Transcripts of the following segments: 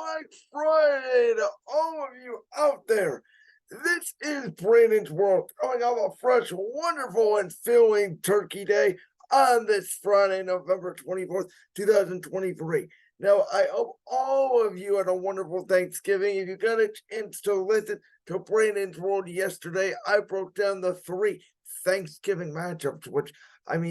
Black Friday to all of you out there. This is Brandon's World coming off a fresh, wonderful, and filling Turkey Day on this Friday, November 24th, 2023. Now, I hope all of you had a wonderful Thanksgiving. If you got a chance to listen to Brandon's World yesterday, I broke down the three Thanksgiving matchups, which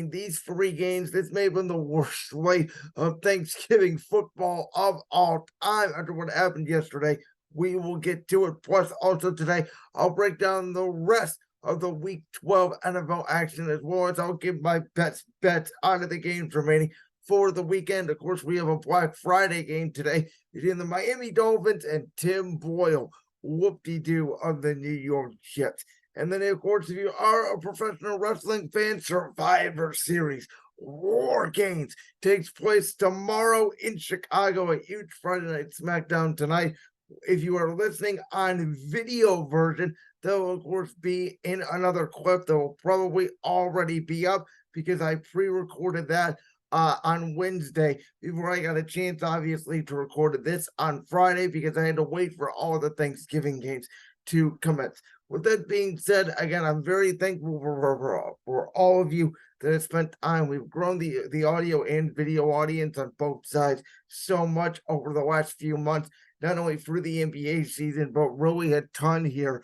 these three games, this may have been the worst slate of Thanksgiving football of all time after what happened yesterday. We will get to it. Plus, also today, I'll break down the rest of the Week 12 NFL action, as well as I'll give my best bets out of the games remaining for the weekend. Of course, we have a Black Friday game today between the Miami Dolphins and Tim Boyle, whoop-de-doo, of the New York Jets. And then, of course, if you are a professional wrestling fan, Survivor Series War Games takes place tomorrow in Chicago, a huge Friday Night SmackDown tonight. If you are listening on video version, there will, of course, be in another clip that will probably already be up because I pre-recorded that on Wednesday before I got a chance, obviously, to record this on Friday because I had to wait for all the Thanksgiving games to commence. With that being said, again, I'm very thankful for all of you that have spent time. We've grown the audio and video audience on both sides so much over the last few months, not only through the NBA season, but really a ton here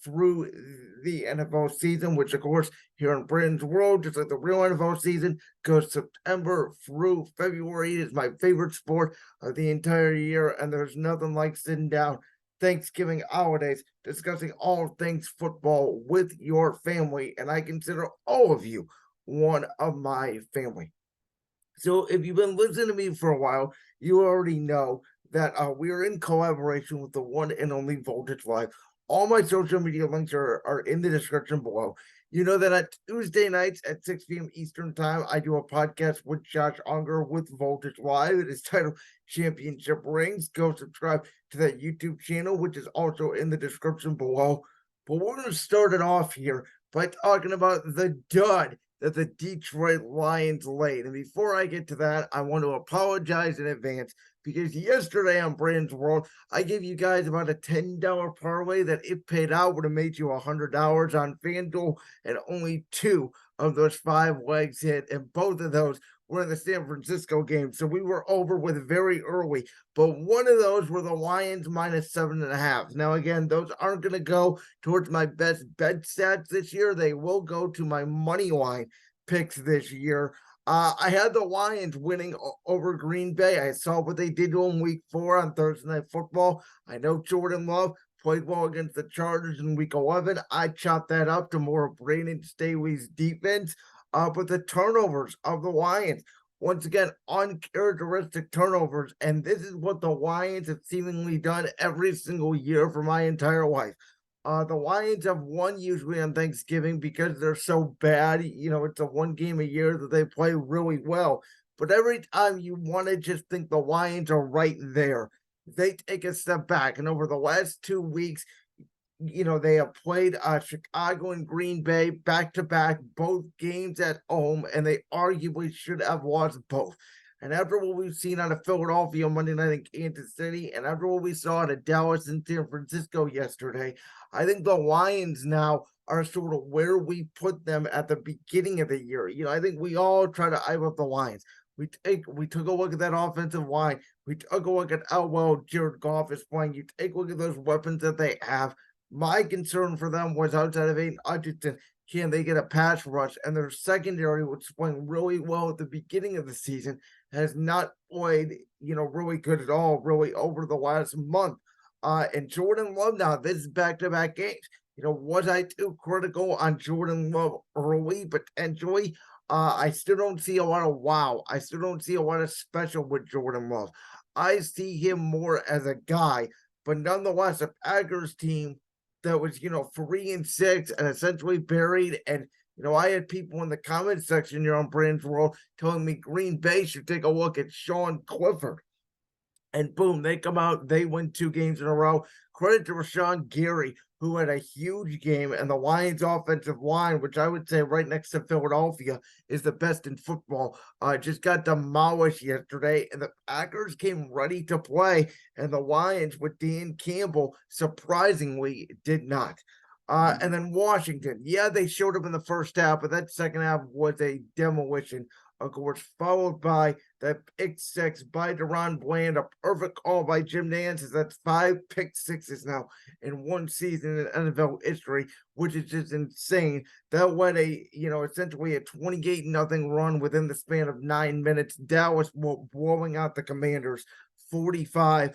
through the NFL season, which, of course, here in Britain's world, just like the real NFL season, goes September through February. It is my favorite sport of the entire year, and there's nothing like sitting down Thanksgiving holidays discussing all things football with your family, and I consider all of you one of my family. So if you've been listening to me for a while, you already know that we are in collaboration with the one and only Voltage Live. All my social media links are in the description below. You know that at Tuesday nights at 6 p.m. Eastern Time, I do a podcast with Josh Unger with Voltage Live. It is titled Championship Rings. Go subscribe to that YouTube channel, which is also in the description below. But we're going to start it off here by talking about the dud that the Detroit Lions laid. And before I get to that, I want to apologize in advance because yesterday on Brandon's World, I gave you guys about a $10 parlay that if paid out would have made you $100 on FanDuel, and only two of those 5 legs hit, and both of those were in the San Francisco game. So we were over with very early, but one of those were the Lions minus 7.5. Now, again, those aren't going to go towards my best bet stats this year. They will go to my money line picks this year. I had the Lions winning over Green Bay. I saw what they did to them week 4 on Thursday Night Football. I know Jordan Love played well against the Chargers in week 11. I chopped that up to more of Brandon Staley's defense. But the turnovers of the Lions, once again, uncharacteristic turnovers. And this is what the Lions have seemingly done every single year for my entire life. The Lions have won usually on Thanksgiving because they're so bad. You know, it's a one game a year that they play really well. But every time you want to just think the Lions are right there, they take a step back. And over the last 2 weeks, you know, they have played Chicago and Green Bay back-to-back, both games at home, and they arguably should have lost both. And after what we've seen out of Philadelphia Monday night in Kansas City, and after what we saw out of Dallas and San Francisco yesterday, I think the Lions now are sort of where we put them at the beginning of the year. You know, I think we all try to eye up the Lions. We took a look at that offensive line. We took a look at how well Jared Goff is playing. You take a look at those weapons that they have. My concern for them was outside of Aiden Hutchinson, can they get a pass rush? And their secondary, which is playing really well at the beginning of the season, has not played, you know, really good at all, really over the last month. And Jordan Love now, this is back-to-back games. You know, was I too critical on Jordan Love early, potentially? I still don't see a lot of wow. I still don't see a lot of special with Jordan Love. I see him more as a guy, but nonetheless, a Packers team that was, you know, 3-6 and essentially buried. And, you know, I had people in the comment section here on Brand's World telling me Green Bay should take a look at Sean Clifford. And boom, they come out, they win 2 games in a row. Credit to Rashawn Gary, who had a huge game, and the Lions' offensive line, which I would say right next to Philadelphia is the best in football, just got demolished yesterday, and the Packers came ready to play, and the Lions with Dan Campbell surprisingly did not. And then Washington, yeah, they showed up in the first half, but that second half was a demolition, of course, followed by that pick six by Deron Bland, a perfect call by Jim Nantz. That's 5 pick sixes now in one season in NFL history, which is just insane. That led essentially a 28-0 run within the span of 9 minutes. Dallas blowing out the Commanders 45-10.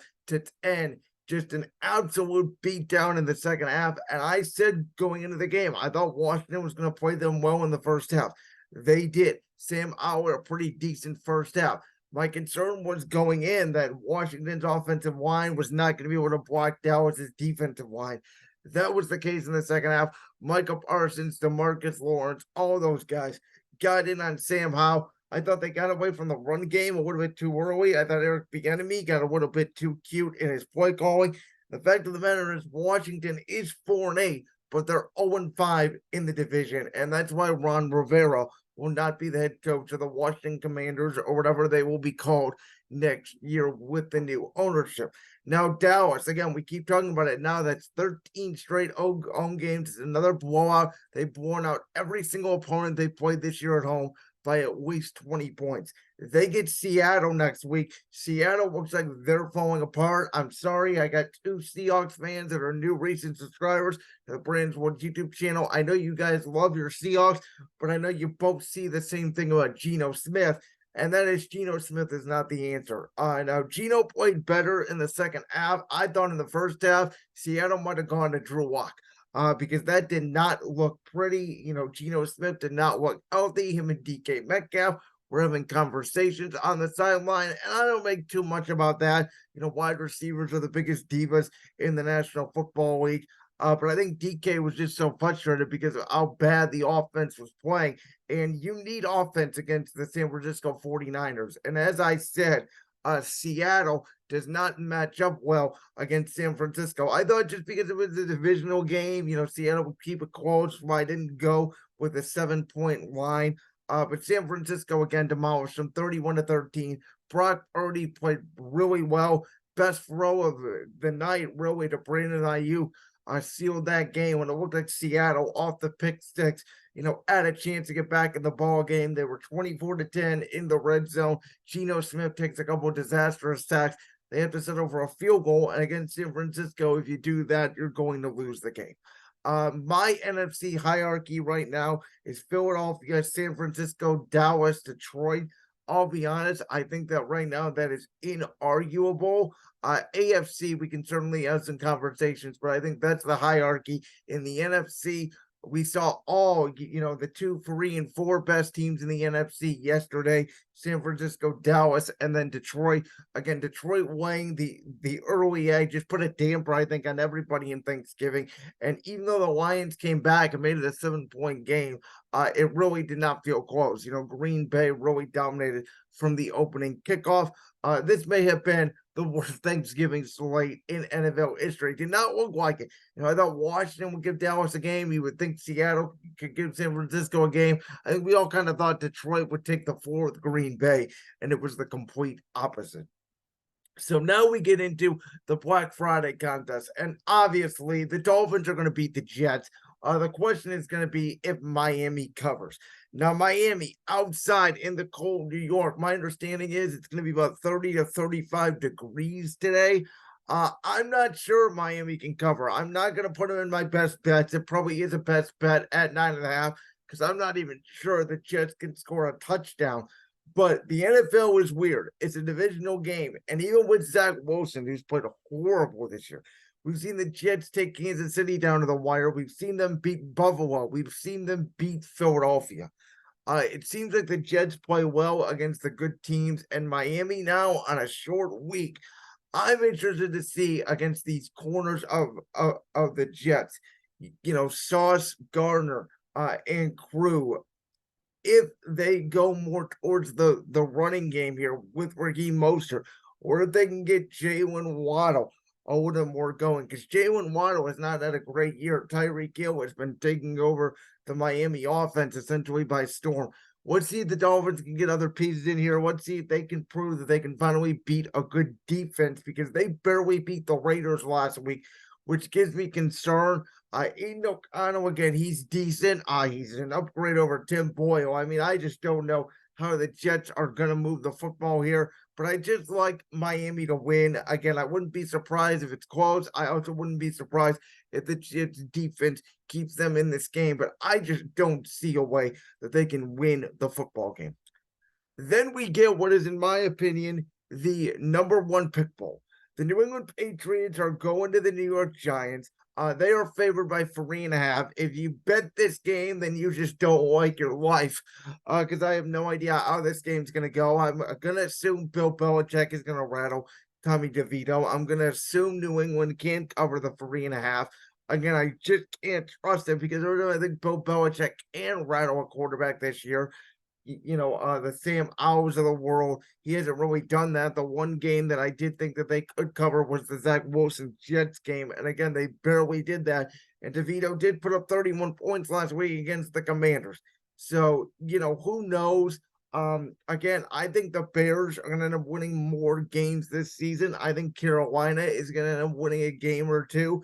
Just an absolute beatdown in the second half. And I said going into the game, I thought Washington was going to play them well in the first half. They did. Sam Howell, a pretty decent first half. My concern was going in that Washington's offensive line was not going to be able to block Dallas's defensive line. That was the case in the second half. Micah Parsons, DeMarcus Lawrence, all those guys got in on Sam Howell. I thought they got away from the run game a little bit too early. I thought Eric Bieniemy got a little bit too cute in his play calling. The fact of the matter is Washington is 4-8, but they're 0-5 in the division, and that's why Ron Rivera will not be the head coach of the Washington Commanders or whatever they will be called next year with the new ownership. Now, Dallas, again, we keep talking about it now. That's 13 straight home games. It's another blowout. They've blown out every single opponent they played this year at home by at least 20 points. They get Seattle next week. Seattle looks like they're falling apart. I'm sorry. I got 2 Seahawks fans that are new recent subscribers to the Brand's One YouTube channel. I know you guys love your Seahawks, but I know you both see the same thing about Geno Smith, and that is Geno Smith is not the answer. Now, Geno played better in the second half. I thought in the first half, Seattle might have gone to Drew Lock. Because that did not look pretty. Geno Smith did not look healthy. Him and DK Metcalf were having conversations on the sideline, and I don't make too much about that. Wide receivers are the biggest divas in the National Football League. But I think DK was just so frustrated because of how bad the offense was playing. And you need offense against the San Francisco 49ers. And as I said, Seattle does not match up well against San Francisco. I thought just because it was a divisional game, Seattle would keep it close. So I didn't go with a 7-point line. But San Francisco again demolished them 31-13. Brock Purdy played really well. Best throw of the night, really, to Brandon Ayuk. Sealed that game when it looked like Seattle off the pick six, had a chance to get back in the ball game. They were 24-10 in the red zone. Geno Smith takes a couple of disastrous sacks. They have to settle for a field goal. And against San Francisco, if you do that, you're going to lose the game. My NFC hierarchy right now is Philadelphia, San Francisco, Dallas, Detroit. I'll be honest, I think that right now that is inarguable. AFC, we can certainly have some conversations, but I think that's the hierarchy. In the NFC, we saw all, the 2, 3, and 4 best teams in the NFC yesterday: San Francisco, Dallas, and then Detroit. Again, Detroit weighing the early egg just put a damper, I think, on everybody in Thanksgiving. And even though the Lions came back and made it a 7-point game, it really did not feel close. Green Bay really dominated from the opening kickoff. This may have been the worst Thanksgiving slate in NFL history. It did not look like it. I thought Washington would give Dallas a game. You would think Seattle could give San Francisco a game. I think we all kind of thought Detroit would take the floor with Green Bay, and it was the complete opposite. So now we get into the Black Friday contest, and obviously the Dolphins are going to beat the Jets. The question is going to be if Miami covers. Now, Miami outside in the cold New York, my understanding is it's going to be about 30 to 35 degrees today. I'm not sure Miami can cover. I'm not going to put them in my best bets. It probably is a best bet at 9.5 because I'm not even sure the Jets can score a touchdown. But the NFL is weird. It's a divisional game. And even with Zach Wilson, who's played horrible this year, we've seen the Jets take Kansas City down to the wire. We've seen them beat Buffalo. We've seen them beat Philadelphia. It seems like the Jets play well against the good teams. And Miami now on a short week, I'm interested to see against these corners of the Jets. Sauce, Gardner, and Crew, if they go more towards the running game here with Raheem Mostert, or if they can get Jalen Waddle, all of them were going because Jalen Waddle has not had a great year. Tyreek Hill has been taking over the Miami offense essentially by storm. Let's see if the Dolphins can get other pieces in here. Let's see if they can prove that they can finally beat a good defense because they barely beat the Raiders last week, which gives me concern. Aiden O'Connell, again, he's decent. He's an upgrade over Tim Boyle. I mean, I just don't know how the Jets are going to move the football here, but I just like Miami to win. Again, I wouldn't be surprised if it's close. I also wouldn't be surprised if the Jets defense keeps them in this game, but I just don't see a way that they can win the football game. Then we get what is, in my opinion, the number one pick bowl. The New England Patriots are going to the New York Giants. They are favored by 3.5. If you bet this game, then you just don't like your life, because I have no idea how this game's going to go. I'm going to assume Bill Belichick is going to rattle Tommy DeVito. I'm going to assume New England can't cover the 3.5. Again, I just can't trust it because I think Bill Belichick can rattle a quarterback this year. The Sam Owls of the world. He hasn't really done that. The one game that I did think that they could cover was the Zach Wilson Jets game. And again, they barely did that. And DeVito did put up 31 points last week against the Commanders. So, who knows? Again, I think the Bears are going to end up winning more games this season. I think Carolina is going to end up winning a game or two.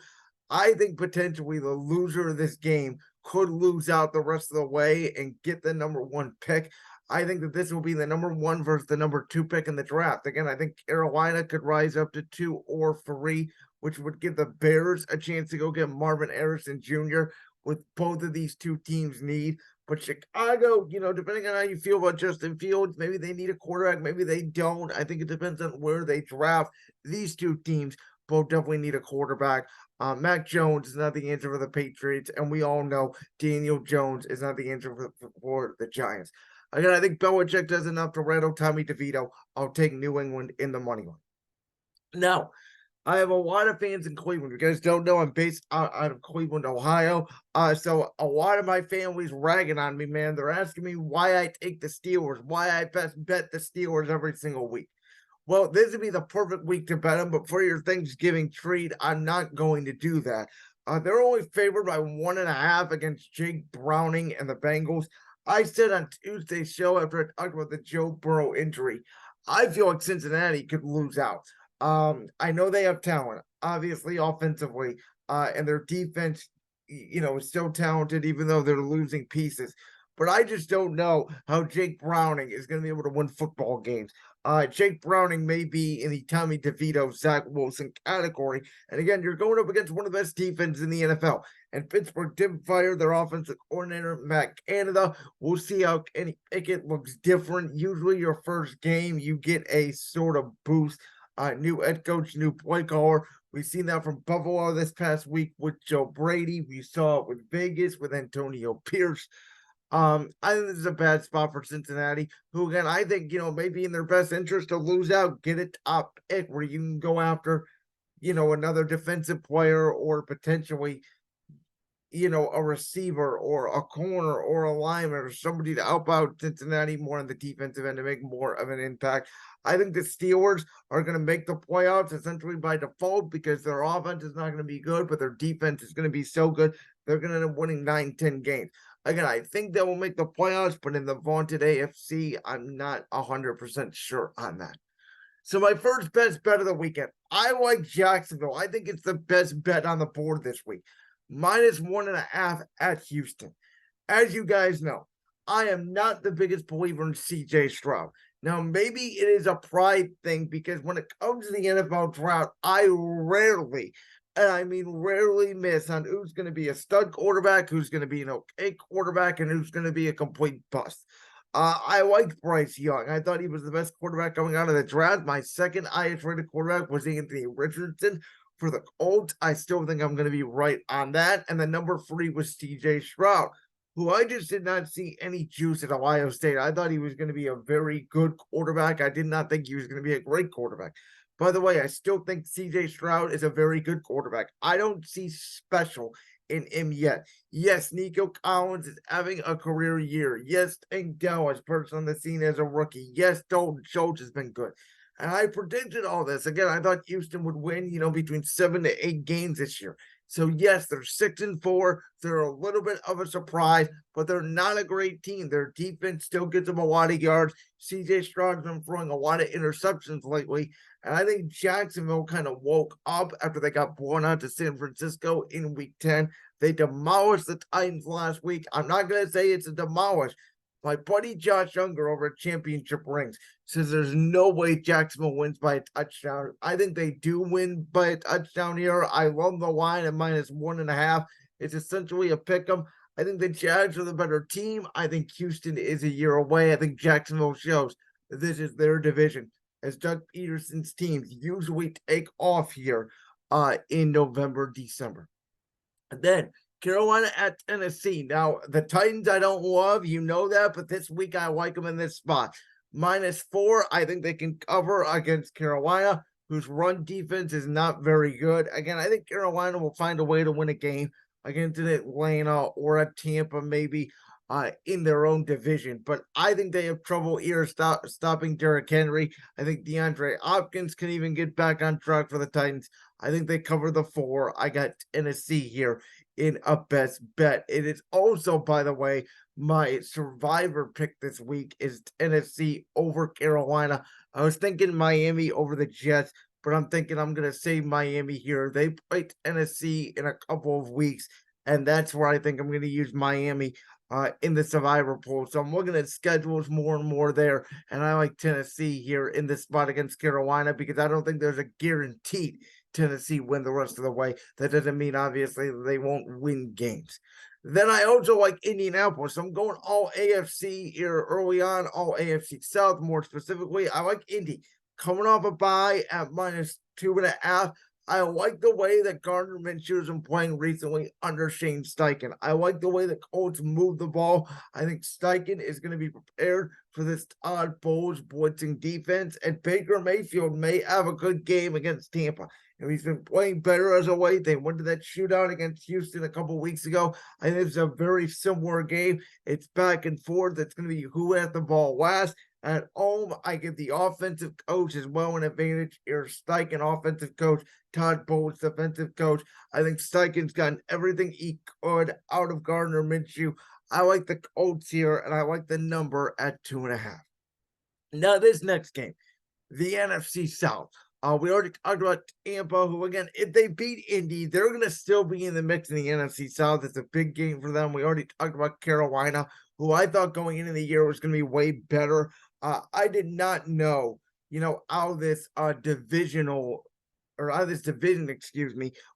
I think potentially the loser of this game could lose out the rest of the way and get the number one pick. I think that this will be the number one versus the number two pick in the draft. Again, I think Carolina could rise up to 2 or 3, which would give the Bears a chance to go get Marvin Harrison Jr., with both of these two teams need. But Chicago, depending on how you feel about Justin Fields, maybe they need a quarterback, maybe they don't. I think it depends on where they draft. These two teams both definitely need a quarterback. Mac Jones is not the answer for the Patriots, and we all know Daniel Jones is not the answer for the Giants. Again, I think Belichick does enough to rattle Tommy DeVito. I'll take New England in the money line. Now, I have a lot of fans in Cleveland. You guys don't know I'm based out of Cleveland, Ohio. So a lot of my family's ragging on me, man. They're asking me why I take the Steelers, why I best bet the Steelers every single week. Well, this would be the perfect week to bet them, but for your Thanksgiving treat, I'm not going to do that. They're only favored by 1.5 against Jake Browning and the Bengals. I said on Tuesday's show after I talked about the Joe Burrow injury, I feel like Cincinnati could lose out. I know they have talent, obviously offensively, and their defense, is so talented, even though they're losing pieces. But I just don't know how Jake Browning is going to be able to win football games. Jake Browning may be in the Tommy DeVito, Zach Wilson category. And again, you're going up against one of the best defenses in the NFL. And Pittsburgh did fire their offensive coordinator, Matt Canada. We'll see how Kenny Pickett looks different. Usually your first game, you get a sort of boost. New head coach, new play caller. We've seen that from Buffalo this past week with Joe Brady. We saw it with Vegas with Antonio Pierce. I think this is a bad spot for Cincinnati, who again I think maybe in their best interest to lose out, get a top pick where you can go after, another defensive player or potentially, a receiver or a corner or a lineman or somebody to help out Cincinnati more on the defensive end to make more of an impact. I think the Steelers are going to make the playoffs essentially by default because their offense is not going to be good, but their defense is going to be so good they're going to end up winning 9-10 games. Again, I think they will make the playoffs, but in the vaunted AFC, I'm not 100% sure on that. So my first best bet of the weekend, I like Jacksonville. I think it's the best bet on the board this week. -1.5 at Houston. As you guys know, I am not the biggest believer in CJ Stroud. Now, maybe it is a pride thing because when it comes to the NFL draft, I rarely, and I mean rarely, miss on who's going to be a stud quarterback, who's going to be an okay quarterback, and who's going to be a complete bust. I liked Bryce Young. I thought he was the best quarterback coming out of the draft. My second highest rated quarterback was Anthony Richardson for the Colts. I still think I'm going to be right on that. And the number 3 was CJ Stroud, who I just did not see any juice at Ohio State. I thought he was going to be a very good quarterback. I did not think he was going to be a great quarterback. By the way, I still think CJ Stroud is a very good quarterback. I don't see special in him yet. Yes, Nico Collins is having a career year. Yes, Tank Dell has burst on the scene as a rookie. Yes, Dalton Schultz has been good. And I predicted all this. Again, I thought Houston would win, between 7 to 8 games this year. So yes, they're 6-4. They're a little bit of a surprise, but they're not a great team. Their defense still gets them a lot of yards. CJ Stroud's been throwing a lot of interceptions lately. And I think Jacksonville kind of woke up after they got blown out to San Francisco in week 10. They demolished the Titans last week. I'm not going to say it's a demolish. My buddy Josh Younger over at Championship Rings says there's no way Jacksonville wins by a touchdown. I think they do win by a touchdown here. I love the line at -1.5. It's essentially a pick 'em. I think the Jags are the better team. I think Houston is a year away. I think Jacksonville shows that this is their division, as Doug Peterson's teams usually take off here in November, December. And then Carolina at Tennessee. Now, the Titans I don't love, you know that, but this week I like them in this spot. -4, I think they can cover against Carolina, whose run defense is not very good. Again, I think Carolina will find a way to win a game against an Atlanta or a Tampa, maybe in their own division. But I think they have trouble here stopping Derrick Henry. I think DeAndre Hopkins can even get back on track for the Titans. I think they cover the 4. I got Tennessee here in a best bet. It is also, by the way, my survivor pick this week is Tennessee over Carolina. I was thinking Miami over the Jets, but I'm thinking I'm going to save Miami here. They play Tennessee in a couple of weeks, and that's where I think I'm going to use Miami in the survivor pool. So I'm looking at schedules more and more there, and I like Tennessee here in this spot against Carolina because I don't think there's a guaranteed Tennessee win the rest of the way. That doesn't mean, obviously, they won't win games. Then I also like Indianapolis. I'm going all AFC here early on, all AFC South more specifically. I like Indy coming off a bye at -2.5. I like the way that Gardner Minshew has been playing recently under Shane Steichen. I like the way the Colts move the ball. I think Steichen is going to be prepared for this Todd Bowles blitzing defense, and Baker Mayfield may have a good game against Tampa. And he's been playing better as of late. They went to that shootout against Houston a couple weeks ago. I think it's a very similar game. It's back and forth. It's going to be who has the ball last. At home, I give the offensive coach as well an advantage. Here, Steichen, offensive coach, Todd Bowles, defensive coach. I think Steichen's gotten everything he could out of Gardner Minshew. I like the Colts here, and I like the number at 2.5. Now, this next game, the NFC South. We already talked about Tampa, who, again, if they beat Indy, they're going to still be in the mix in the NFC South. It's a big game for them. We already talked about Carolina, who I thought going into the year was going to be way better. I did not know, how this how this division,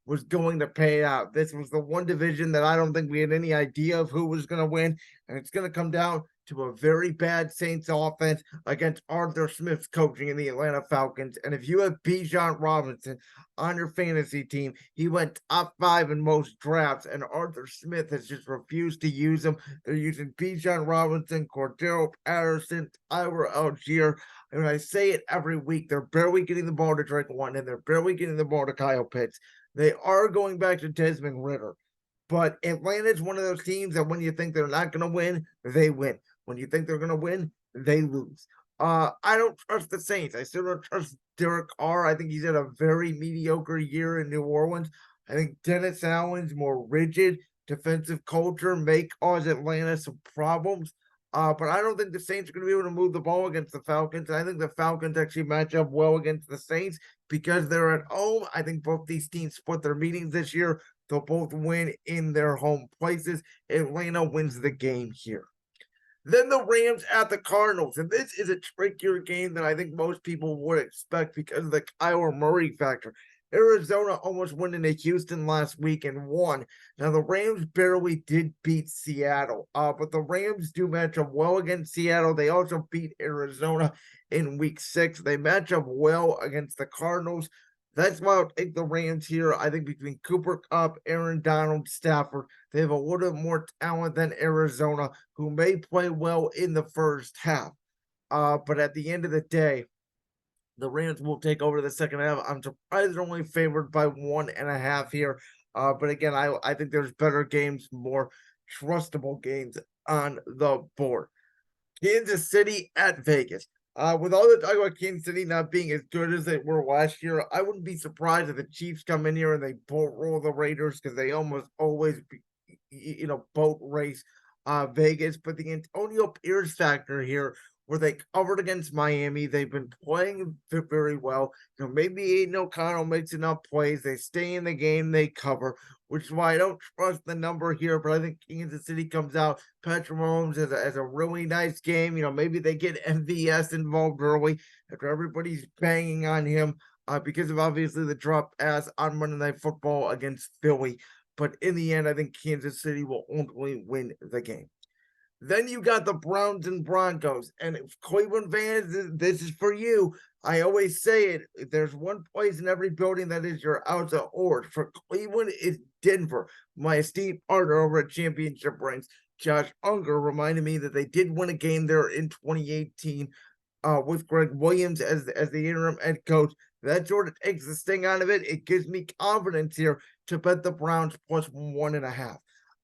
was going to pay out. This was the one division that I don't think we had any idea of who was going to win, and it's going to come down to a very bad Saints offense against Arthur Smith's coaching in the Atlanta Falcons. And if you have Bijan Robinson on your fantasy team, he went top 5 in most drafts, and Arthur Smith has just refused to use him. They're using Bijan Robinson, Cordero Patterson, Tyler Algier. And I say it every week, they're barely getting the ball to Drake London. They're barely getting the ball to Kyle Pitts. They are going back to Desmond Ridder. But Atlanta's one of those teams that when you think they're not going to win, they win. When you think they're going to win, they lose. I don't trust the Saints. I still don't trust Derek Carr. I think he's had a very mediocre year in New Orleans. I think Dennis Allen's more rigid defensive culture may cause Atlanta some problems. But I don't think the Saints are going to be able to move the ball against the Falcons. I think the Falcons actually match up well against the Saints because they're at home. I think both these teams split their meetings this year. They'll both win in their home places. Atlanta wins the game here. Then the Rams at the Cardinals. And this is a trickier game than I think most people would expect because of the Kyler Murray factor. Arizona almost went into Houston last week and won. Now, the Rams barely did beat Seattle, but the Rams do match up well against Seattle. They also beat Arizona in week 6. They match up well against the Cardinals. That's why I'll take the Rams here. I think between Cooper Kupp, Aaron Donald, Stafford, they have a little bit more talent than Arizona, who may play well in the first half. But at the end of the day, the Rams will take over the second half. I'm surprised they're only favored by 1.5 here. But again, I think there's better games, more trustable games on the board. Kansas City at Vegas. With all the talk about Kansas City not being as good as they were last year, I wouldn't be surprised if the Chiefs come in here and they boat roll the Raiders because they almost always, boat race Vegas. But the Antonio Pierce factor here, where they covered against Miami, they've been playing very well. Maybe Aiden O'Connell makes enough plays. They stay in the game, they cover, which is why I don't trust the number here. But I think Kansas City comes out. Patrick Mahomes has a really nice game. Maybe they get MVS involved early after everybody's banging on him because of obviously the drop pass on Monday Night Football against Philly. But in the end, I think Kansas City will ultimately win the game. Then you got the Browns and Broncos. And if Cleveland fans, this is for you. I always say it. There's one place in every building that is your house of or. For Cleveland, it's Denver. My esteemed partner over at Championship Rings, Josh Unger, reminded me that they did win a game there in 2018 with Greg Williams as the interim head coach. That sort of takes the sting out of it. It gives me confidence here to bet the Browns plus 1.5.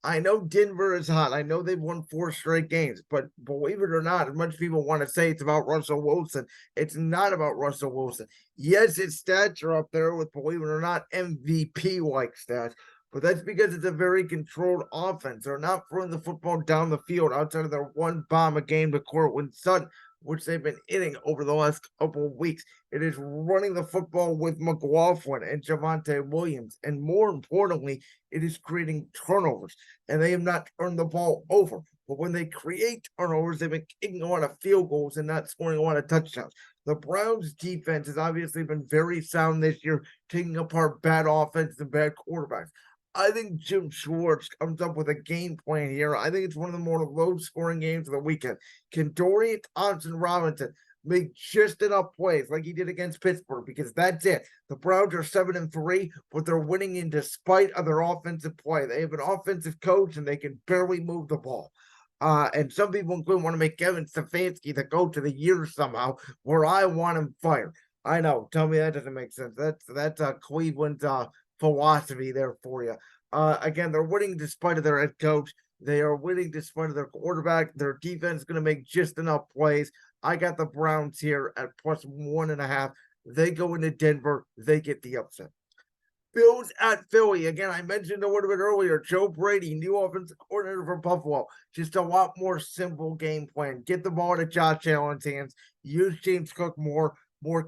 I know Denver is hot. I know they've won 4 straight games, but believe it or not, as much as people want to say it's about Russell Wilson, it's not about Russell Wilson. Yes, his stats are up there with, believe it or not, MVP-like stats, but that's because it's a very controlled offense. They're not throwing the football down the field outside of their one bomb a game to Cortland Sutton, which they've been hitting over the last couple of weeks. It is running the football with McLaughlin and Javonte Williams. And more importantly, it is creating turnovers. And they have not turned the ball over. But when they create turnovers, they've been kicking a lot of field goals and not scoring a lot of touchdowns. The Browns' defense has obviously been very sound this year, taking apart bad offense and bad quarterbacks. I think Jim Schwartz comes up with a game plan here. I think it's one of the more low-scoring games of the weekend. Can Dorian Thompson-Robinson make just enough plays like he did against Pittsburgh? Because that's it. The Browns are 7-3, but they're winning in despite of their offensive play. They have an offensive coach, and they can barely move the ball. And some people including want to make Kevin Stefanski the coach of the year somehow, where I want him fired. I know. Tell me that doesn't make sense. That's Cleveland's philosophy there for you. Again, they're winning despite of their head coach. They are winning despite of their quarterback. Their defense is going to make just enough plays. I got the Browns here at plus 1.5. They go into Denver. They get the upset. Bills at Philly. Again, I mentioned a little bit earlier, Joe Brady, new offensive coordinator for Buffalo. Just a lot more simple game plan. Get the ball to Josh Allen's hands. Use James Cook more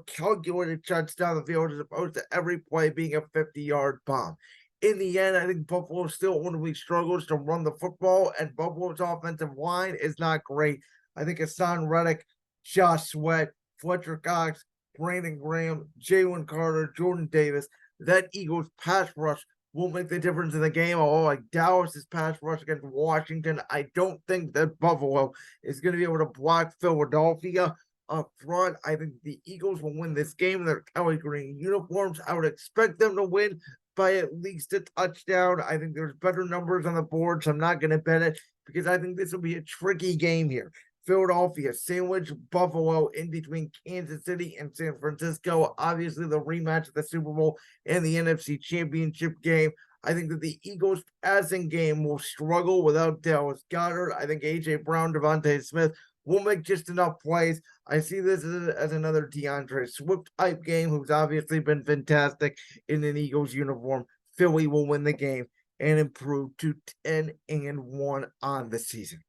calculated shots down the field as opposed to every play being a 50-yard bomb. In the end, I think Buffalo still only struggles to run the football, and Buffalo's offensive line is not great. I think Hassan Reddick, Josh Sweat, Fletcher Cox, Brandon Graham, Jalen Carter, Jordan Davis, that Eagles pass rush will make the difference in the game. Although like Dallas's pass rush against Washington, I don't think that Buffalo is going to be able to block Philadelphia up front. I think the Eagles will win this game in their Kelly Green uniforms. I would expect them to win by at least a touchdown. I think there's better numbers on the board, so I'm not going to bet it because I think this will be a tricky game here. Philadelphia sandwich Buffalo in between Kansas City and San Francisco. Obviously, the rematch of the Super Bowl and the NFC Championship game. I think that the Eagles passing game will struggle without Dallas Goedert. I think A.J. Brown, Devontae Smith will make just enough plays. I see this as another DeAndre Swift type game, who's obviously been fantastic in an Eagles uniform. Philly will win the game and improve to 10-1 on the season.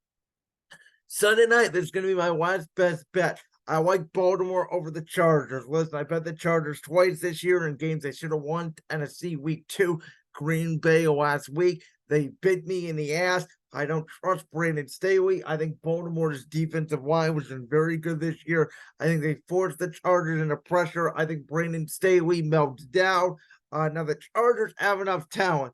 Sunday night, this is going to be my last best bet. I like Baltimore over the Chargers. Listen, I bet the Chargers twice this year in games they should have won. Tennessee week 2, Green Bay last week. They bit me in the ass. I don't trust Brandon Staley. I think Baltimore's defensive line was very good this year. I think they forced the Chargers into pressure. I think Brandon Staley melts down. Now, the Chargers have enough talent,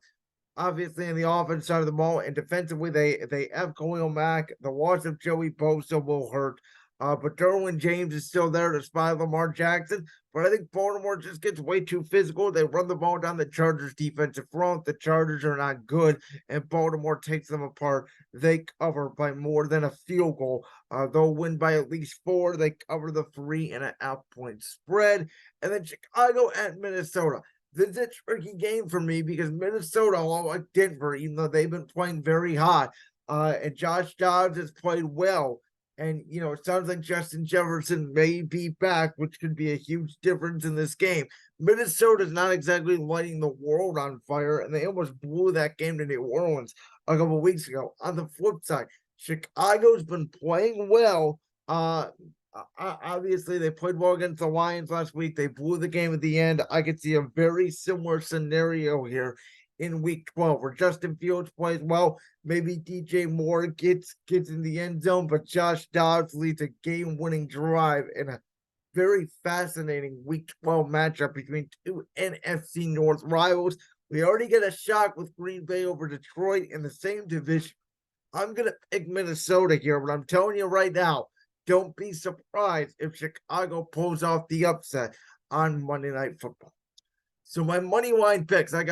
obviously, on the offense side of the ball, and defensively, they have Khalil Mack. The loss of Joey Bosa will hurt. But Derwin James is still there despite Lamar Jackson. But I think Baltimore just gets way too physical. They run the ball down the Chargers' defensive front. The Chargers are not good, and Baltimore takes them apart. They cover by more than a field goal. They'll win by at least 4. They cover the 3.5-point spread. And then Chicago at Minnesota. This is a tricky game for me because Minnesota, like Denver, even though they've been playing very hot, and Josh Dobbs has played well, And, it sounds like Justin Jefferson may be back, which could be a huge difference in this game. Minnesota's not exactly lighting the world on fire, and they almost blew that game to New Orleans a couple weeks ago. On the flip side, Chicago's been playing well. Obviously, they played well against the Lions last week. They blew the game at the end. I could see a very similar scenario here in week 12 where Justin Fields plays well. Maybe DJ Moore gets in the end zone, but Josh Dobbs leads a game-winning drive in a very fascinating week 12 matchup between two NFC North rivals. We already get a shock with Green Bay over Detroit in the same division. I'm going to pick Minnesota here, but I'm telling you right now, don't be surprised if Chicago pulls off the upset on Monday Night Football. So my money line picks, I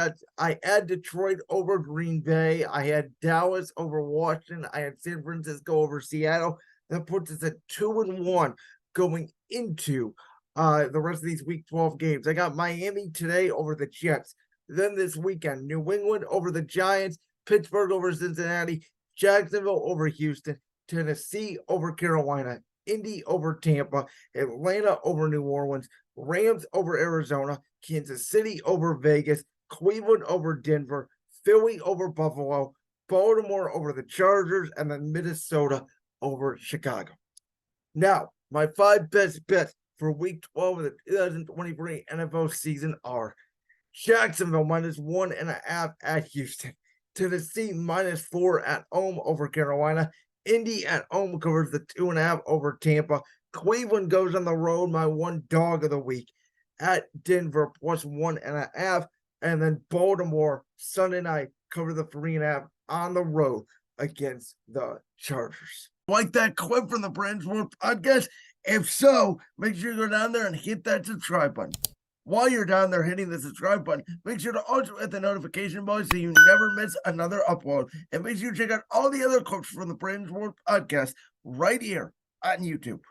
had Detroit over Green Bay. I had Dallas over Washington. I had San Francisco over Seattle. That puts us at 2-1 going into the rest of these week 12 games. I got Miami today over the Jets. Then this weekend, New England over the Giants, Pittsburgh over Cincinnati, Jacksonville over Houston, Tennessee over Carolina, Indy over Tampa, Atlanta over New Orleans, Rams over Arizona, Kansas City over Vegas, Cleveland over Denver, Philly over Buffalo, Baltimore over the Chargers, and then Minnesota over Chicago. Now, my 5 best bets for week 12 of the 2023 NFL season are Jacksonville -1.5 at Houston, Tennessee -4 at home over Carolina, Indy at home covers the 2.5 over Tampa, Cleveland goes on the road, my one dog of the week, at Denver +1.5, and then Baltimore Sunday night cover the 3.5 on the road against the Chargers. Like that clip from the Brandon's World podcast? If so, make sure you go down there and hit that subscribe button. While you're down there hitting the subscribe button, make sure to also hit the notification bell so you never miss another upload. And make sure you check out all the other clips from the Brandon's World podcast right here on YouTube.